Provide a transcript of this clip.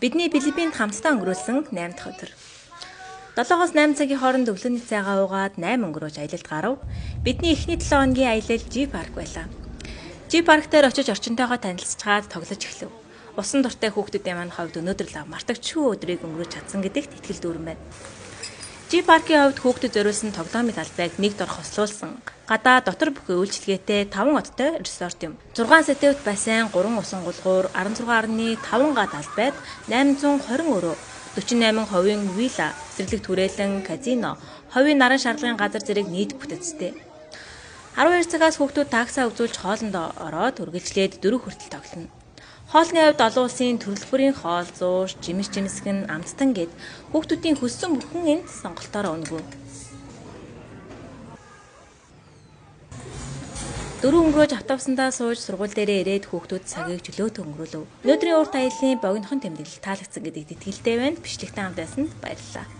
Бидний Филиппинд хамтдаа өнгөрүүлсэн 8 дахь өдөр. 7-8 цагийн хооронд өглөөний цайгаа уугаад 8 өнгөрөөж аялалд гарав. Бидний эхний 7 хоногийн аялал G парк байлаа. G парк дээр очиж орчинтойгоо танилцчаад тоглож эхлэв. Усан дуртай хүүхдүүдийн маань хувьд өнөөдөр л мартагчгүй өдрийг өнгөрөөж чадсан гэдэгт итгэл дүүрэн байна. G паркийн хувьд хүүхдэд зориулсан тоглоомын талбайг нэг дор хослуулсан. Гадаа дотор бүхий үйлчлэгээтэй 5 одтой resort юм. 6 сетевт бассейн, 3 усан гулгуур, 16.5 га талбайд 820 өрөө, 48 хувийн вилла, цэцэрлэг түрээлэн, казино, хувийн наран шарлагын газар зэрэг нийт бүтэцтэй. 12 цагаас хүүхдүүд таксаа үзүүлж хоолндоо ороод үргэлжлээд 4 хүртэл тоглоно. Хоолны хувьд олон улсын төрөл бүрийн хоол, зууш, жимсгэн, амттан гэд хүүхдүүдийн хүссэн бүхэн энд сонголтоор өнгөө. 4 өнгөрөөж автобусандаа сууж сургууль дээрээ ирээд хүүхдүүд цагийг чөлөөтэй өнгөрүүлв. Өнөөдрийн урт аяллаа богинохон тэмдэглэл таалагдсан гэдэгт итгэлтэй байна. Бичлэгтэй хамт байсанд баярлалаа.